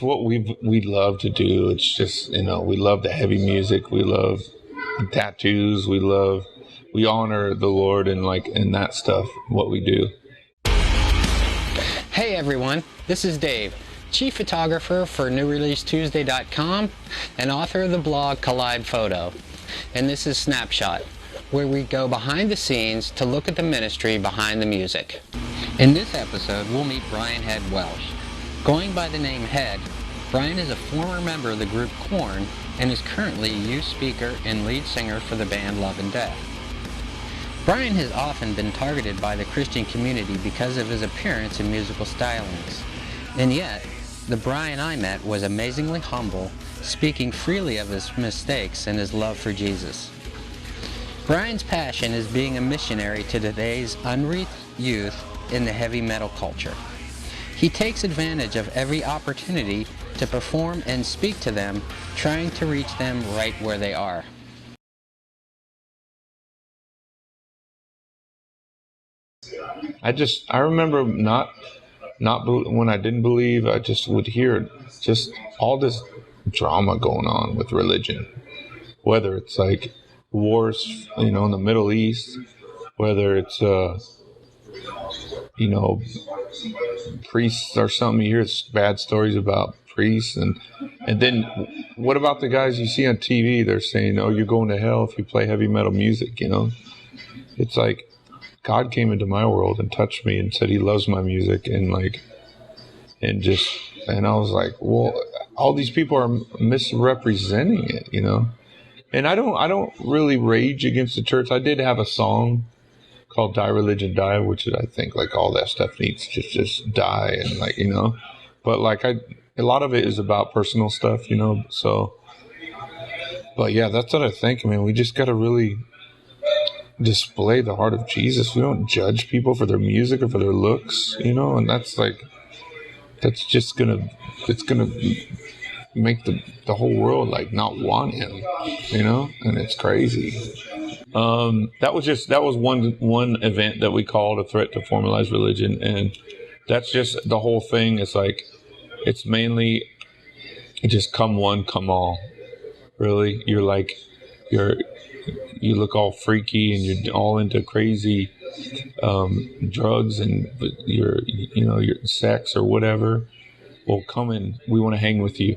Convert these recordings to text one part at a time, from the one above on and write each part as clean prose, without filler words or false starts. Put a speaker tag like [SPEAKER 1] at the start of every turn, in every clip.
[SPEAKER 1] what we love to do. It's just, we love the heavy music. We love tattoos. We honor the Lord and in that stuff, what we do.
[SPEAKER 2] Hey everyone, this is Dave, chief photographer for NewReleaseTuesday.com and author of the blog Collide Photo. And this is Snapshot, where we go behind the scenes to look at the ministry behind the music. In this episode, we'll meet Brian Head Welch. Going by the name Head, Brian is a former member of the group Korn and is currently a youth speaker and lead singer for the band Love and Death. Brian has often been targeted by the Christian community because of his appearance and musical stylings. And yet, the Brian I met was amazingly humble, speaking freely of his mistakes and his love for Jesus. Brian's passion is being a missionary to today's unreached youth in the heavy metal culture. He takes advantage of every opportunity to perform and speak to them, trying to reach them right where they are.
[SPEAKER 1] I remember not when I didn't believe, I just would hear just all this drama going on with religion, whether it's like wars, in the Middle East, whether it's priests or something. You hear bad stories about priests, and then what about the guys you see on TV? They're saying, "Oh, you're going to hell if you play heavy metal music." It's like God came into my world and touched me and said He loves my music, and I was like, well, all these people are misrepresenting it, And I don't really rage against the church. I did have a song called Die Religion Die, which is, I think, all that stuff needs to just die, and but a lot of it is about personal stuff, so, but yeah, that's what I think. I mean, we just got to really display the heart of Jesus. We don't judge people for their music or for their looks, and that's just it's gonna make the whole world not want Him, and it's crazy. That was one event that we called a threat to formalized religion, and that's just the whole thing. It's mainly just come one, come all. Really, you look all freaky and you're all into crazy drugs and your sex or whatever. Well, come in. We want to hang with you.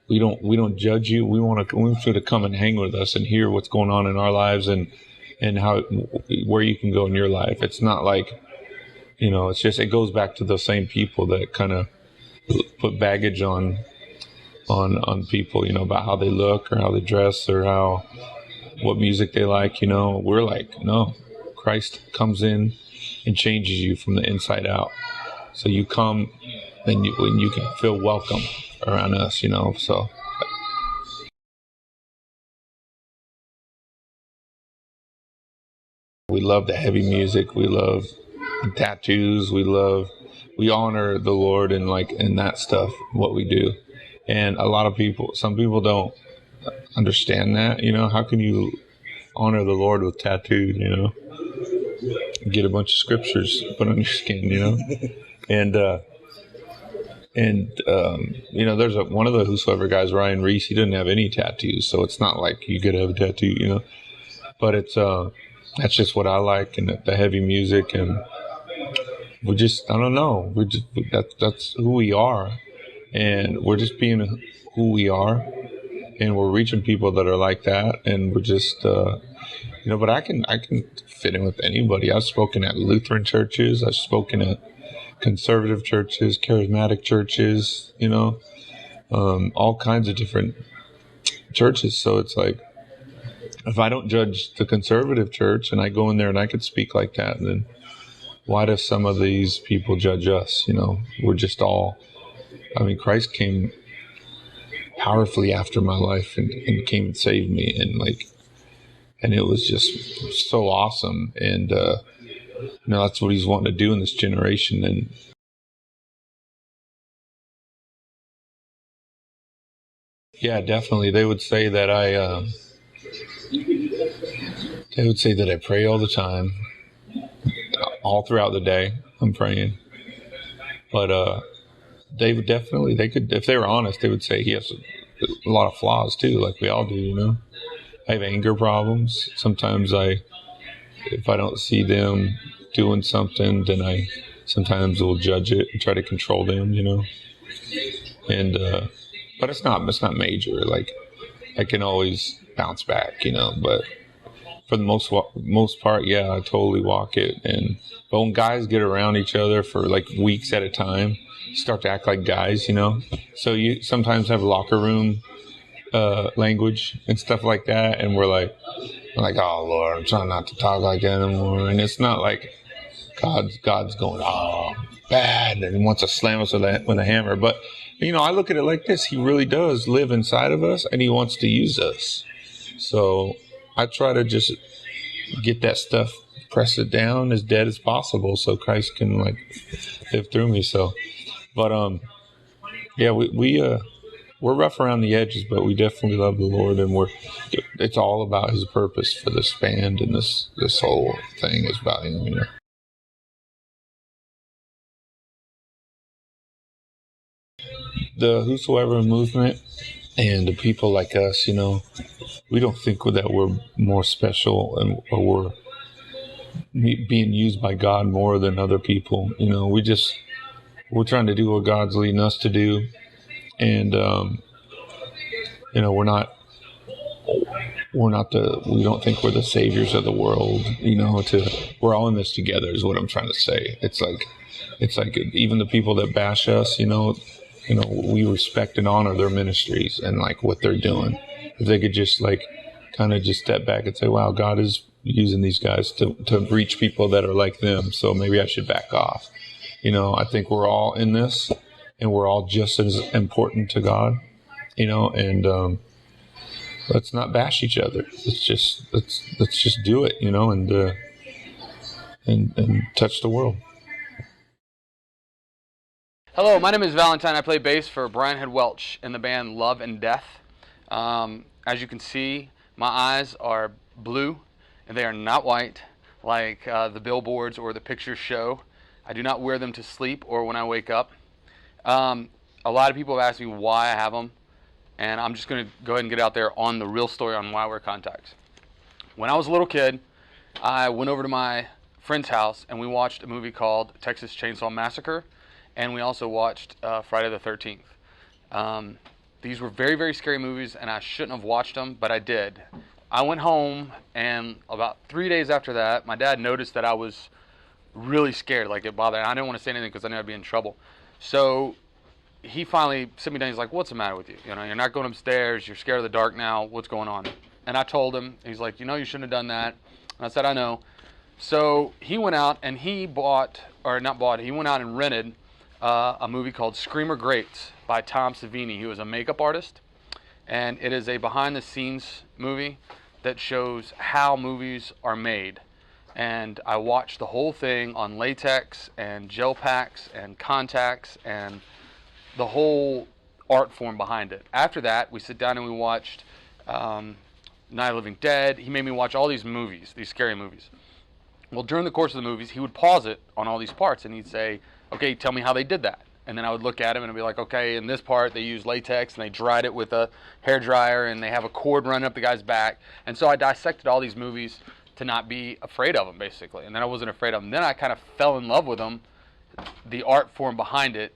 [SPEAKER 1] We don't judge you. We want you to come and hang with us and hear what's going on in our lives and where you can go in your life. It's not it's just, it goes back to those same people that kind of put baggage on people, about how they look or how they dress or what music they like. We're like, no, Christ comes in and changes you from the inside out. So you come and you can feel welcome around us, so. We love the heavy music. We love tattoos. We honor the Lord and that stuff, what we do. And some people don't understand that, how can you honor the Lord with tattoos, get a bunch of scriptures put on your skin, and there's one of the Whosoever guys, Ryan Reese, he didn't have any tattoos, so it's not like you could have a tattoo, but it's that's just what I like, and the heavy music, and we just, I don't know, that's who we are, and we're just being who we are, and we're reaching people that are like that, and we're just but I can fit in with anybody. I've spoken at Lutheran churches, I've spoken at conservative churches, charismatic churches, all kinds of different churches. So it's like, if I don't judge the conservative church and I go in there and I could speak like that, then why do some of these people judge us? We're just all, Christ came powerfully after my life and came and saved me, and it was just so awesome. And that's what He's wanting to do in this generation. And yeah, definitely, they would say that I pray all the time, all throughout the day. I'm praying, but they would definitely, they could, if they were honest, they would say he has a lot of flaws too, like we all do, you know. I have anger problems. Sometimes if I don't see them doing something, then I sometimes will judge it and try to control them, you know. And but it's not major. Like I can always bounce back, you know. But for the most part, yeah, I totally walk it. And but when guys get around each other for like weeks at a time, start to act like guys, you know. So you sometimes have locker room language and stuff like that, and we're like, oh Lord, I'm trying not to talk like that anymore. And it's not like God's going, oh, bad, and he wants to slam us with a hammer. But you know, I look at it like this: He really does live inside of us, and He wants to use us. So I try to just get that stuff, press it down as dead as possible, so Christ can like live through me. So, but yeah, we're rough around the edges, but we definitely love the Lord, and it's all about His purpose for this band, and this whole thing is about Him, you know. The Whosoever movement and the people like us, you know, we don't think that we're more special or we're being used by God more than other people. You know, we're trying to do what God's leading us to do, and you know, we don't think we're the saviors of the world. You know, we're all in this together is what I'm trying to say. It's like even the people that bash us, you know, we respect and honor their ministries and like what they're doing. If they could just like kind of just step back and say, wow, God is using these guys to reach people that are like them, so maybe I should back off. You know, I think we're all in this, and we're all just as important to God, you know, and let's not bash each other. Let's just do it, you know, and touch the world.
[SPEAKER 3] Hello, my name is Valentine. I play bass for Brian Head Welch in the band Love and Death. As you can see, my eyes are blue, and they are not white like the billboards or the pictures show. I do not wear them to sleep or when I wake up. A lot of people have asked me why I have them, and I'm just going to go ahead and get out there on the real story on why I wear contacts. When I was a little kid, I went over to my friend's house, and we watched a movie called Texas Chainsaw Massacre, and we also watched Friday the 13th. These were very, very scary movies, and I shouldn't have watched them, but I did. I went home, and about 3 days after that, my dad noticed that I was really scared, like it bothered me. I didn't want to say anything because I knew I'd be in trouble. So he finally sit me down. He's like, "What's the matter with you? You know, you're not going upstairs. You're scared of the dark now. What's going on?" And I told him. He's like, "You know, you shouldn't have done that." And I said, "I know." So he went out and he went out and rented a movie called Screamer Greats by Tom Savini. He was a makeup artist, and it is a behind-the-scenes movie that shows how movies are made. And I watched the whole thing on latex and gel packs and contacts and the whole art form behind it. After that, we sit down and we watched Night of the Living Dead. He made me watch all these movies, these scary movies. Well, during the course of the movies, he would pause it on all these parts, and he'd say, "Okay, tell me how they did that." And then I would look at him and I'd be like, "Okay, in this part they used latex and they dried it with a hairdryer and they have a cord running up the guy's back." And so I dissected all these movies to not be afraid of them, basically. And then I wasn't afraid of them. Then I kind of fell in love with them, the art form behind it.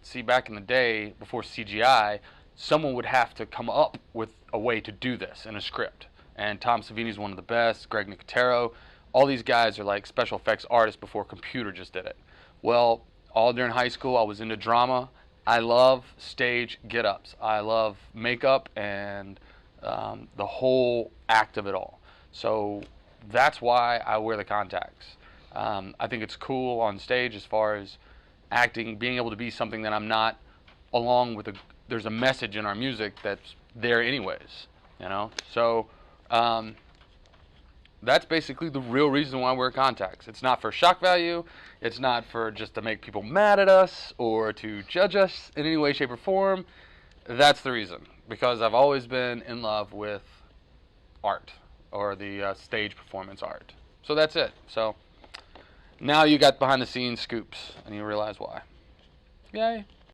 [SPEAKER 3] See, back in the day, before CGI, someone would have to come up with a way to do this in a script. And Tom Savini's one of the best, Greg Nicotero. All these guys are like special effects artists before computer just did it. Well, all during high school, I was into drama. I love stage get-ups. I love makeup and the whole act of it all. So that's why I wear the contacts. I think it's cool on stage as far as acting, being able to be something that I'm not, along with there's a message in our music that's there anyways, you know? So that's basically the real reason why I wear contacts. It's not for shock value. It's not for just to make people mad at us or to judge us in any way, shape, or form. That's the reason. Because I've always been in love with art, or the stage performance art. So that's it. So now you got behind the scenes scoops and you realize why. Yay.